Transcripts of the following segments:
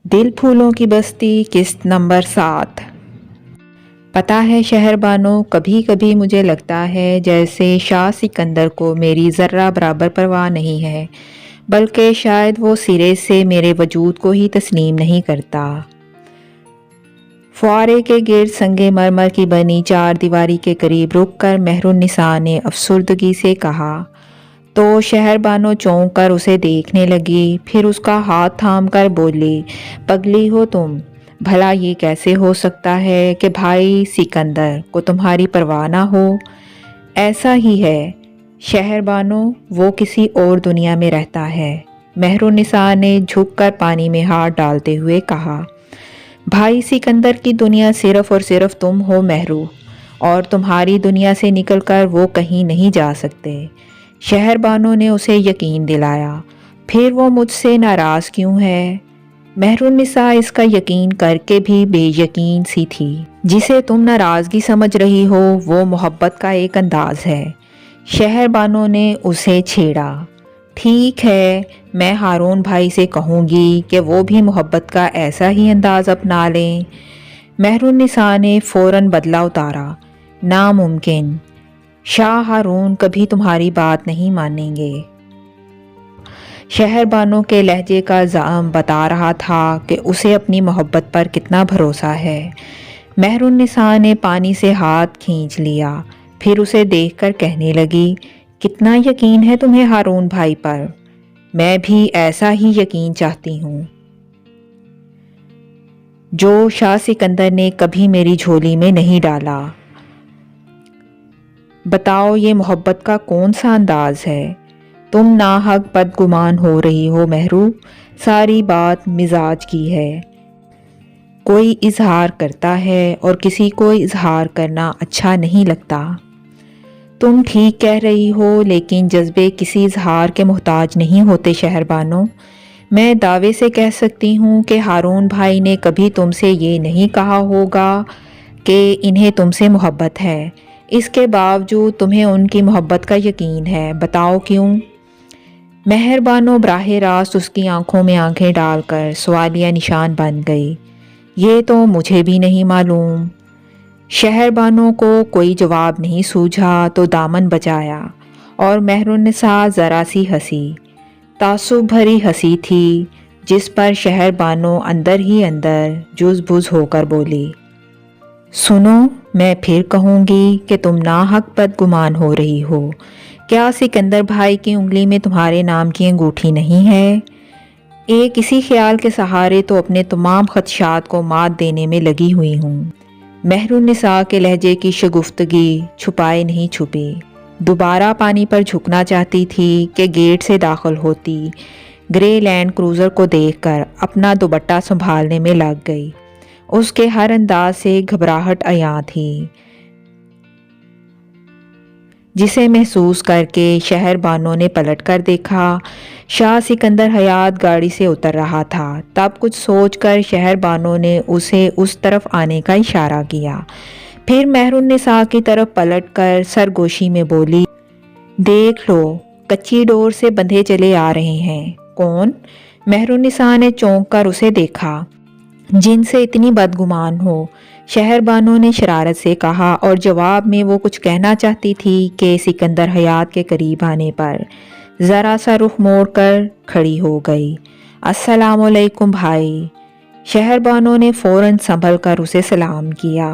दिल फूलों की बस्ती किस्त नंबर 7। पता है शहर बानो, कभी कभी मुझे लगता है जैसे शाह सिकंदर को मेरी ज़र्रा बराबर परवाह नहीं है, बल्कि शायद वो सिरे से मेरे वजूद को ही तस्लीम नहीं करता। फुआरे के गिर्द संगे मरमर की बनी चार दीवारी के करीब रुककर मेहरुन्निसा ने अफसुर्दगी से कहा। तो शहर बानो चौंक कर उसे देखने लगी, फिर उसका हाथ थाम कर बोली, पगली हो तुम? भला ये कैसे हो सकता है कि भाई सिकंदर को तुम्हारी परवाह ना हो? ऐसा ही है शहर बानो, वो किसी और दुनिया में रहता है। मेहरुन्निसा ने झुककर पानी में हाथ डालते हुए कहा। भाई सिकंदर की दुनिया सिर्फ और सिर्फ तुम हो मेहरू, और तुम्हारी दुनिया से निकलकर वो कहीं नहीं जा सकते। शहर बानो ने उसे यकीन दिलाया। फिर वो मुझसे नाराज़ क्यों है? मेहरुन्निसा इसका यकीन करके भी बेयकीन सी थी। जिसे तुम नाराज़गी समझ रही हो वो मोहब्बत का एक अंदाज है। शहर बानो ने उसे छेड़ा। ठीक है, मैं हारून भाई से कहूँगी कि वो भी मोहब्बत का ऐसा ही अंदाज अपना लें। मेहरुन्निसा ने फ़ौरन बदला उतारा। नामुमकिन, शाह हारून कभी तुम्हारी बात नहीं मानेंगे। शहर बानो के लहजे का ज़ाम बता रहा था कि उसे अपनी मोहब्बत पर कितना भरोसा है। मेहरुन्निसा ने पानी से हाथ खींच लिया, फिर उसे देखकर कहने लगी, कितना यकीन है तुम्हें हारून भाई पर? मैं भी ऐसा ही यकीन चाहती हूँ जो शाह सिकंदर ने कभी मेरी झोली में नहीं डाला। बताओ ये मोहब्बत का कौन सा अंदाज है? तुम नाहक बदगुमान हो रही हो मेहरू, सारी बात मिजाज की है। कोई इजहार करता है और किसी को इजहार करना अच्छा नहीं लगता। तुम ठीक कह रही हो, लेकिन जज्बे किसी इजहार के मोहताज नहीं होते शहर बानो। मैं दावे से कह सकती हूँ कि हारून भाई ने कभी तुमसे ये नहीं कहा होगा कि इन्हें तुमसे मोहब्बत है। इसके बावजूद तुम्हें उनकी मोहब्बत का यकीन है। बताओ क्यों? मेहर बानो बराह रास्त उसकी आंखों में आंखें डालकर सवालिया निशान बन गई। ये तो मुझे भी नहीं मालूम। शहर बानो को कोई जवाब नहीं सूझा तो दामन बचाया और मेहरुन्निसा ज़रा सी हंसी। तासुब भरी हंसी थी जिस पर शहर बानो अंदर ही अंदर जुज़-बुज़ होकर बोली, सुनो, मैं फिर कहूँगी कि तुम नाहक बदगुमान हो रही हो। क्या सिकंदर भाई की उंगली में तुम्हारे नाम की अंगूठी नहीं है? एक इसी ख्याल के सहारे तो अपने तमाम खदशात को मात देने में लगी हुई हूँ। मेहरुन्निसा के लहजे की शगुफ्तगी छुपाए नहीं छुपी। दोबारा पानी पर झुकना चाहती थी कि गेट से दाखिल होती ग्रे लैंड क्रूज़र को देखकर अपना दुपट्टा संभालने में लग गई। उसके हर अंदाज से घबराहट अयां थी, जिसे महसूस करके शहर बानो ने पलट कर देखा। शाह सिकंदर हयात गाड़ी से उतर रहा था। तब कुछ सोचकर शहर बानो ने उसे उस तरफ आने का इशारा किया। फिर मेहरुन्निसा की तरफ पलटकर सरगोशी में बोली, देख लो, कच्ची डोर से बंधे चले आ रहे हैं। कौन? मेहरुन्निसा ने चौंक कर उसे देखा। जिनसे इतनी बदगुमान हो? शहर बानो ने शरारत से कहा, और जवाब में वो कुछ कहना चाहती थी कि सिकंदर हयात के करीब आने पर ज़रा सा रुख मोड़ कर खड़ी हो गई। अस्सलामुअलैकुम भाई। शहर बानो ने फ़ौरन संभल कर उसे सलाम किया।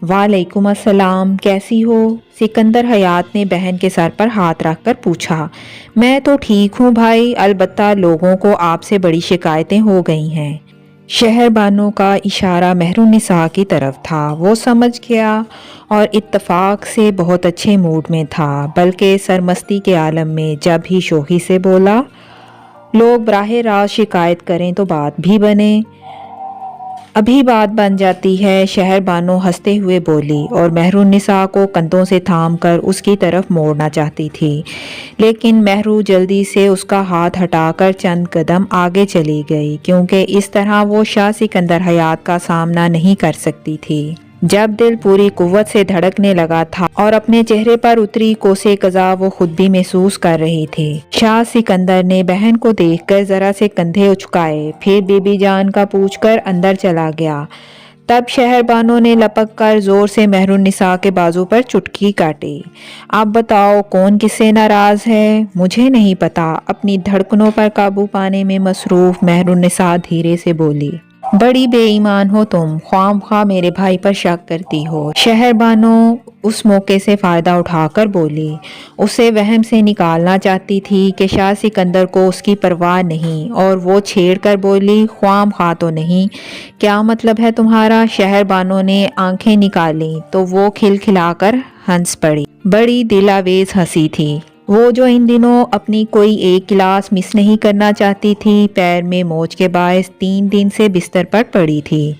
वालेकुम अस्सलाम, कैसी हो? सिकंदर हयात ने बहन के सर पर हाथ रखकर पूछा। मैं तो ठीक हूँ भाई, अलबत्ता लोगों को आपसे बड़ी शिकायतें हो गई हैं। शहर बानो का इशारा मेहरुन्निसा की तरफ था। वो समझ गया और इत्तफाक से बहुत अच्छे मूड में था, बल्कि सरमस्ती के आलम में जब ही शोखी से बोला, लोग बराह रास्त शिकायत करें तो बात भी बने। अभी बात बन जाती है, शहर बानो हंसते हुए बोली और मेहरुन्निसा को कंधों से थाम कर उसकी तरफ मोड़ना चाहती थी, लेकिन मेहरू जल्दी से उसका हाथ हटाकर चंद कदम आगे चली गई, क्योंकि इस तरह वो शाह सिकंदर हयात का सामना नहीं कर सकती थी। जब दिल पूरी कुव्वत से धड़कने लगा था और अपने चेहरे पर उतरी कोसे कज़ा वो खुद भी महसूस कर रही थी। शाह सिकंदर ने बहन को देखकर जरा से कंधे उचकाए, फिर बीबी जान का पूछकर अंदर चला गया। तब शहरबानो ने लपक कर जोर से मेहरुन्निसा के बाजू पर चुटकी काटी। आप बताओ कौन किससे नाराज है? मुझे नहीं पता, अपनी धड़कनों पर काबू पाने में मसरूफ मेहरुन्निसा धीरे से बोली। बड़ी बेईमान हो तुम, ख्वामख्वाह मेरे भाई पर शक करती हो। शहरबानो उस मौके से फ़ायदा उठाकर बोली। उसे वहम से निकालना चाहती थी कि शाह सिकंदर को उसकी परवाह नहीं, और वो छेड़ कर बोली, ख्वामख्वाह तो नहीं, क्या मतलब है तुम्हारा? शहरबानो ने आंखें निकाली तो वो खिलखिलाकर हंस पड़ी। बड़ी दिलावेज हंसी थी वो, जो इन दिनों अपनी कोई एक क्लास मिस नहीं करना चाहती थी। पैर में मोच के बायस 3 दिन से बिस्तर पर पड़ी थी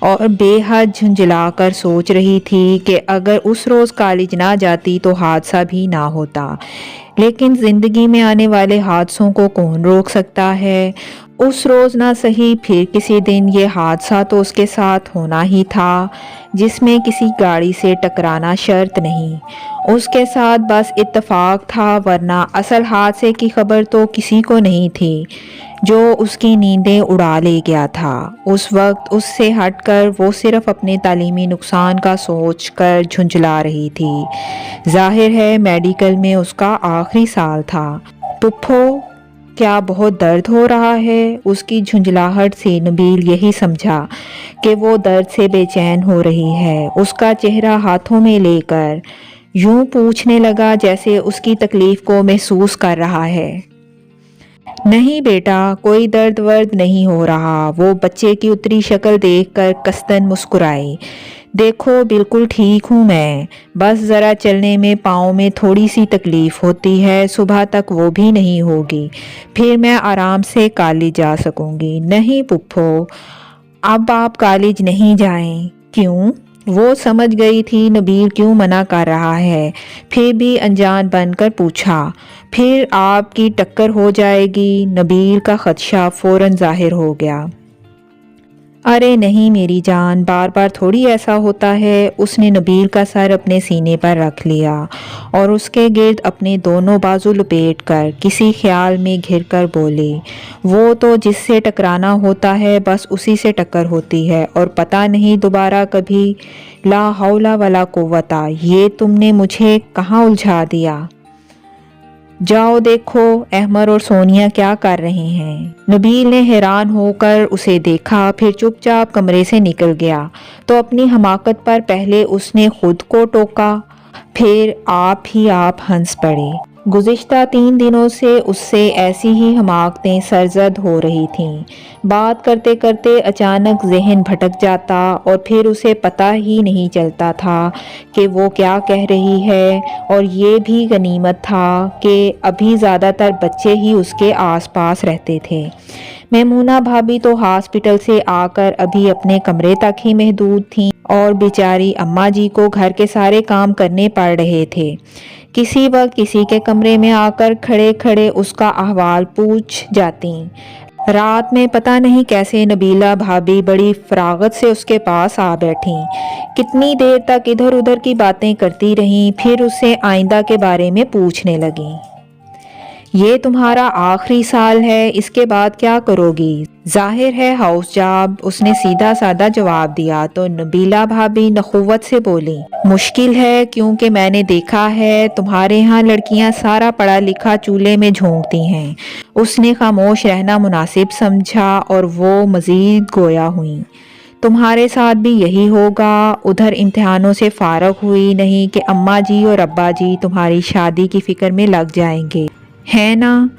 और बेहद झुंझलाकर सोच रही थी कि अगर उस रोज़ कॉलेज ना जाती तो हादसा भी ना होता। लेकिन ज़िंदगी में आने वाले हादसों को कौन रोक सकता है? उस रोज़ ना सही, फिर किसी दिन ये हादसा तो उसके साथ होना ही था, जिसमें किसी गाड़ी से टकराना शर्त नहीं। उसके साथ बस इत्तेफाक था, वरना असल हादसे की खबर तो किसी को नहीं थी, जो उसकी नींदें उड़ा ले गया था। उस वक्त उससे हटकर वो सिर्फ अपने तालीमी नुकसान का सोच कर झुंझला रही थी। जाहिर है मेडिकल में उसका आखिरी साल था। पुप्पो, क्या बहुत दर्द हो रहा है? उसकी झुंझलाहट से नबील यही समझा कि वो दर्द से बेचैन हो रही है। उसका चेहरा हाथों में लेकर यूं पूछने लगा जैसे उसकी तकलीफ को महसूस कर रहा है। नहीं बेटा, कोई दर्द वर्द नहीं हो रहा। वो बच्चे की उतरी शक्ल देखकर कस्तन मुस्कुराई। देखो बिल्कुल ठीक हूँ मैं, बस ज़रा चलने में पाँव में थोड़ी सी तकलीफ़ होती है, सुबह तक वो भी नहीं होगी, फिर मैं आराम से कॉलेज जा सकूँगी। नहीं पुप्पो, अब आप कॉलेज नहीं जाएं। क्यों? वो समझ गई थी नबील क्यों मना कर रहा है, फिर भी अनजान बनकर पूछा, फिर आपकी टक्कर हो जाएगी? नबील का खदशा फ़ौरन ज़ाहिर हो गया। अरे नहीं मेरी जान, बार बार थोड़ी ऐसा होता है। उसने नबील का सर अपने सीने पर रख लिया और उसके गिर्द अपने दोनों बाजू लपेट कर किसी ख्याल में घिर कर बोली, वो तो जिससे टकराना होता है बस उसी से टक्कर होती है, और पता नहीं दोबारा कभी। ला हौला वला कुव्वता, ये तुमने मुझे कहाँ उलझा दिया। जाओ देखो अहमर और सोनिया क्या कर रहे हैं। नबील ने हैरान होकर उसे देखा, फिर चुपचाप कमरे से निकल गया। तो अपनी हमाकत पर पहले उसने खुद को टोका, फिर आप ही आप हंस पड़े। गुज़िश्ता 3 दिनों से उससे ऐसी ही हमाकतें सरजद हो रही थीं। बात करते करते अचानक जहन भटक जाता और फिर उसे पता ही नहीं चलता था कि वो क्या कह रही है, और ये भी गनीमत था कि अभी ज़्यादातर बच्चे ही उसके आसपास रहते थे। मैमूना भाभी तो हॉस्पिटल से आकर अभी अपने कमरे तक ही महदूद थीं और बेचारी अम्मा जी को घर के सारे काम करने पड़ रहे थे। किसी वक्त किसी के कमरे में आकर खड़े खड़े उसका अहवाल पूछ जाती। रात में पता नहीं कैसे नबीला भाभी बड़ी फरागत से उसके पास आ बैठी। कितनी देर तक इधर उधर की बातें करती रहीं, फिर उससे आइंदा के बारे में पूछने लगी। ये तुम्हारा आखिरी साल है, इसके बाद क्या करोगी? जाहिर है हाउस जॉब, उसने सीधा साधा जवाब दिया। तो नबीला भाभी नखुवत से बोली, मुश्किल है, क्योंकि मैंने देखा है तुम्हारे यहाँ लड़कियाँ सारा पढ़ा लिखा चूल्हे में झोंकती हैं। उसने खामोश रहना मुनासिब समझा और वो मजीद गोया हुई। तुम्हारे साथ भी यही होगा। उधर इम्तिहानों से फारग हुई नहीं कि अम्मा जी और अब्बा जी तुम्हारी शादी की फिक्र में लग जाएंगे, है ना?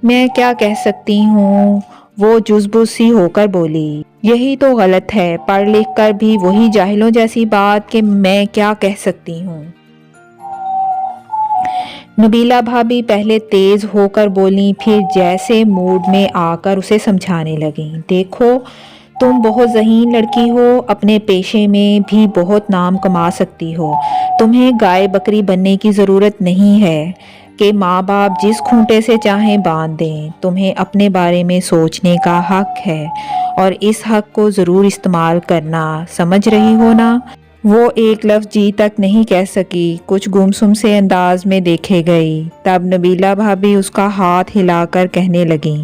मैं क्या कह सकती हूँ, वो जुज़बुज़ सी होकर बोली। यही तो गलत है, पढ़ लिख कर भी वही जाहिलों जैसी बात कि मैं क्या कह सकती हूँ। नबीला भाभी पहले तेज होकर बोली, फिर जैसे मूड में आकर उसे समझाने लगी। देखो तुम बहुत ज़हीन लड़की हो, अपने पेशे में भी बहुत नाम कमा सकती हो। तुम्हें गाय बकरी बनने की ज़रूरत नहीं है कि माँ बाप जिस खूंटे से चाहें बांध दें। तुम्हें अपने बारे में सोचने का हक है और इस हक को ज़रूर इस्तेमाल करना, समझ रही हो ना? وہ ایک لفظ جی تک نہیں کہہ سکی، کچھ گمسم سے انداز میں دیکھے گئی۔ تب نبیلہ بھابھی اس کا ہاتھ ہلا کر کہنے لگیں،